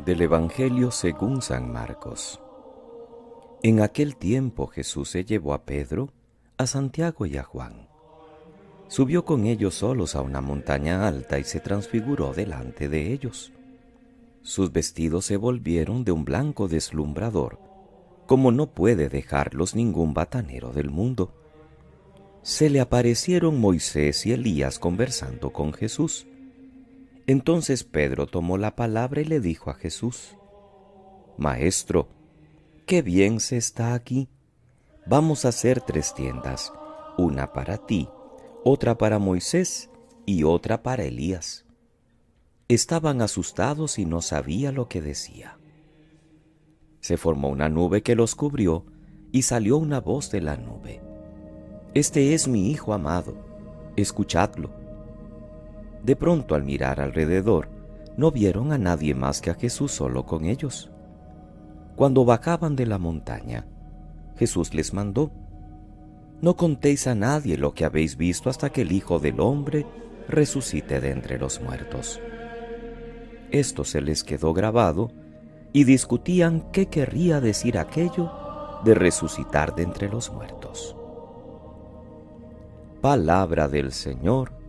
Del Evangelio según San Marcos. En aquel tiempo Jesús se llevó a Pedro, a Santiago y a Juan. Subió con ellos solos a una montaña alta y se transfiguró delante de ellos. Sus vestidos se volvieron de un blanco deslumbrador, como no puede dejarlos ningún batanero del mundo. Se le aparecieron Moisés y Elías conversando con Jesús. Entonces Pedro tomó la palabra y le dijo a Jesús: Maestro, qué bien se está aquí. Vamos a hacer 3 tiendas, una para ti, otra para Moisés y otra para Elías. Estaban asustados y no sabía lo que decía. Se formó una nube que los cubrió y salió una voz de la nube: Este es mi Hijo amado, escuchadlo. De pronto, al mirar alrededor, no vieron a nadie más que a Jesús solo con ellos. Cuando bajaban de la montaña, Jesús les mandó: No contéis a nadie lo que habéis visto hasta que el Hijo del Hombre resucite de entre los muertos. Esto se les quedó grabado y discutían qué querría decir aquello de resucitar de entre los muertos. Palabra del Señor.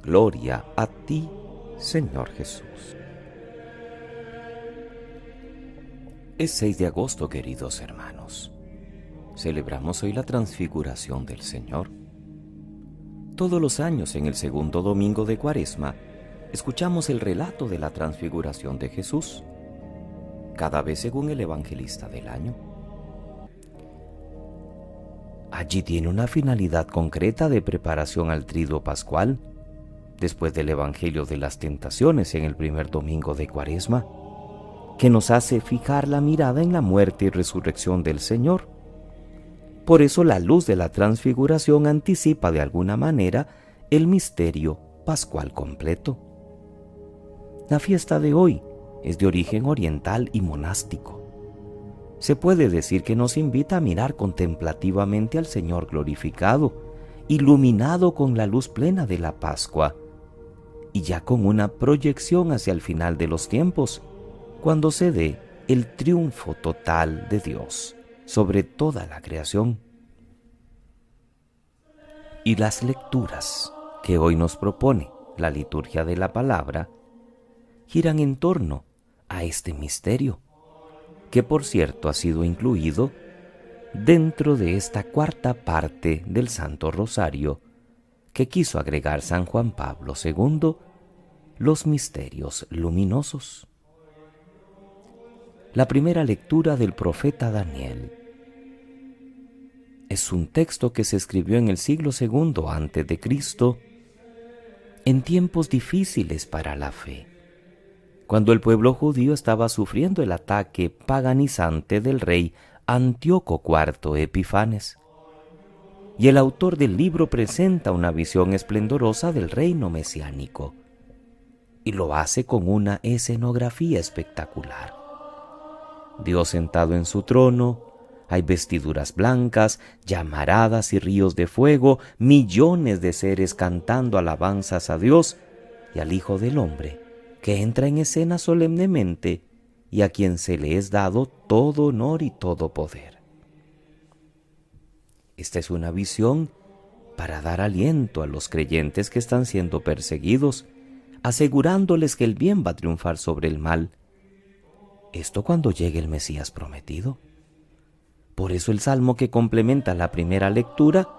Gloria a ti, Señor Jesús. Es 6 de agosto, queridos hermanos. Celebramos hoy la transfiguración del Señor. Todos los años, en el segundo domingo de Cuaresma, escuchamos el relato de la transfiguración de Jesús, cada vez según el evangelista del año. Allí tiene una finalidad concreta de preparación al Triduo Pascual, después del Evangelio de las Tentaciones en el primer domingo de Cuaresma, que nos hace fijar la mirada en la muerte y resurrección del Señor. Por eso la luz de la transfiguración anticipa de alguna manera el misterio pascual completo. La fiesta de hoy es de origen oriental y monástico. Se puede decir que nos invita a mirar contemplativamente al Señor glorificado, iluminado con la luz plena de la Pascua, y ya con una proyección hacia el final de los tiempos, cuando se dé el triunfo total de Dios sobre toda la creación. Y las lecturas que hoy nos propone la liturgia de la palabra giran en torno a este misterio, que por cierto ha sido incluido dentro de esta 4ª parte del Santo Rosario que quiso agregar San Juan Pablo II, los misterios luminosos. La primera lectura del profeta Daniel es un texto que se escribió en el siglo II a.C., en tiempos difíciles para la fe, cuando el pueblo judío estaba sufriendo el ataque paganizante del rey Antíoco IV Epifanes. Y el autor del libro presenta una visión esplendorosa del reino mesiánico, y lo hace con una escenografía espectacular. Dios sentado en su trono, hay vestiduras blancas, llamaradas y ríos de fuego, millones de seres cantando alabanzas a Dios y al Hijo del Hombre, que entra en escena solemnemente y a quien se le es dado todo honor y todo poder. Esta es una visión para dar aliento a los creyentes que están siendo perseguidos, asegurándoles que el bien va a triunfar sobre el mal. Esto cuando llegue el Mesías prometido. Por eso el salmo que complementa la primera lectura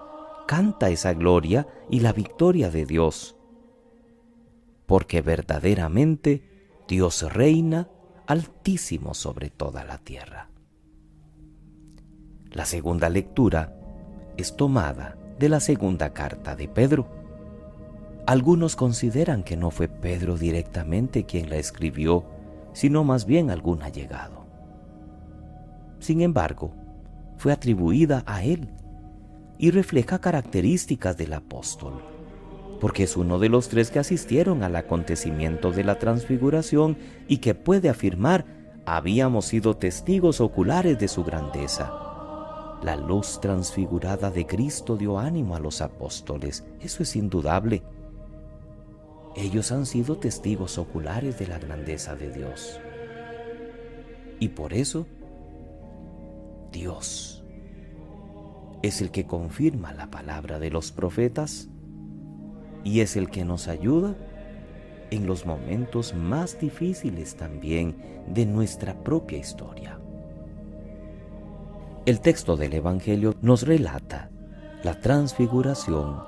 canta esa gloria y la victoria de Dios. Porque verdaderamente Dios reina altísimo sobre toda la tierra. La segunda lectura es tomada de la segunda carta de Pedro. Algunos consideran que no fue Pedro directamente quien la escribió, sino más bien algún allegado. Sin embargo, fue atribuida a él y refleja características del apóstol, porque es uno de los 3 que asistieron al acontecimiento de la transfiguración y que puede afirmar: habíamos sido testigos oculares de su grandeza. La luz transfigurada de Cristo dio ánimo a los apóstoles, eso es indudable. Ellos han sido testigos oculares de la grandeza de Dios. Y por eso, Dios es el que confirma la palabra de los profetas y es el que nos ayuda en los momentos más difíciles también de nuestra propia historia. El texto del Evangelio nos relata la transfiguración.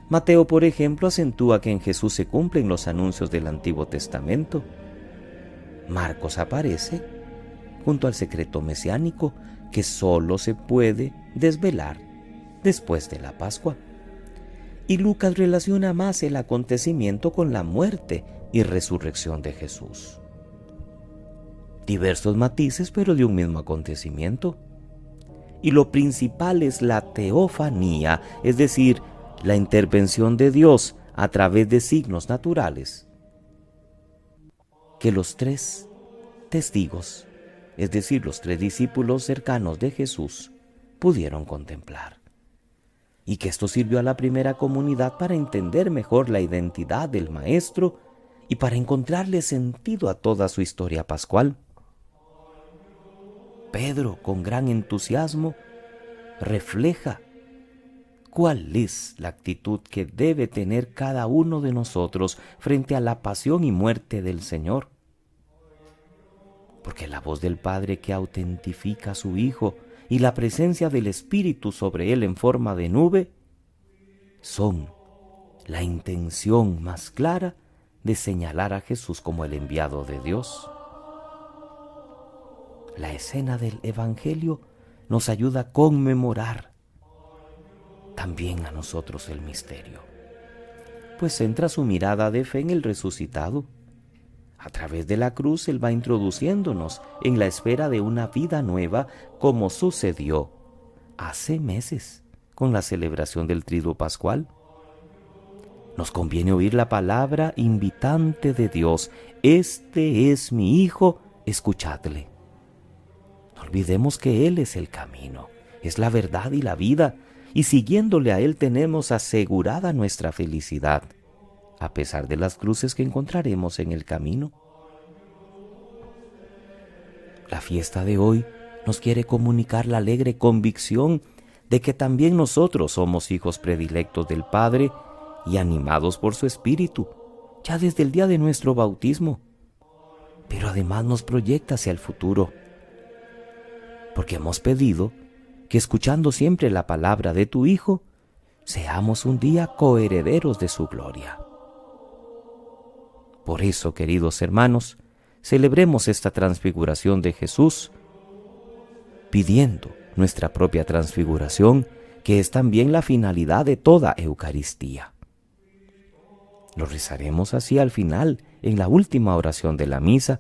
Mateo, por ejemplo, acentúa que en Jesús se cumplen los anuncios del Antiguo Testamento. Marcos aparece junto al secreto mesiánico que solo se puede desvelar después de la Pascua. Y Lucas relaciona más el acontecimiento con la muerte y resurrección de Jesús. Diversos matices, pero de un mismo acontecimiento. Y lo principal es la teofanía, es decir, la intervención de Dios a través de signos naturales, que los tres testigos, es decir, los tres discípulos cercanos de Jesús, pudieron contemplar. Y que esto sirvió a la primera comunidad para entender mejor la identidad del Maestro y para encontrarle sentido a toda su historia pascual. Pedro, con gran entusiasmo, refleja cuál es la actitud que debe tener cada uno de nosotros frente a la pasión y muerte del Señor. Porque la voz del Padre que autentifica a su Hijo y la presencia del Espíritu sobre él en forma de nube son la intención más clara de señalar a Jesús como el enviado de Dios. La escena del Evangelio nos ayuda a conmemorar también a nosotros el misterio, pues centra su mirada de fe en el resucitado. A través de la cruz Él va introduciéndonos en la esfera de una vida nueva, como sucedió hace meses con la celebración del Triduo Pascual. Nos conviene oír la palabra invitante de Dios: este es mi Hijo, escuchadle. No olvidemos que Él es el camino, es la verdad y la vida, y siguiéndole a Él tenemos asegurada nuestra felicidad, a pesar de las cruces que encontraremos en el camino. La fiesta de hoy nos quiere comunicar la alegre convicción de que también nosotros somos hijos predilectos del Padre y animados por su Espíritu, ya desde el día de nuestro bautismo. Pero además nos proyecta hacia el futuro, porque hemos pedido que, escuchando siempre la palabra de tu Hijo, seamos un día coherederos de su gloria. Por eso, queridos hermanos, celebremos esta transfiguración de Jesús, pidiendo nuestra propia transfiguración, que es también la finalidad de toda Eucaristía. Lo rezaremos así al final, en la última oración de la misa: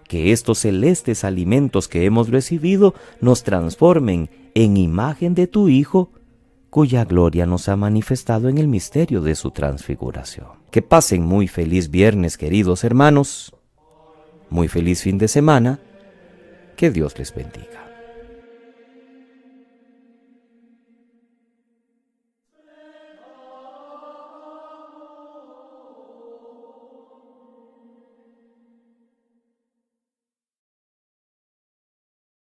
que estos celestes alimentos que hemos recibido nos transformen en imagen de tu Hijo, cuya gloria nos ha manifestado en el misterio de su transfiguración. Que pasen muy feliz viernes, queridos hermanos. Muy feliz fin de semana. Que Dios les bendiga.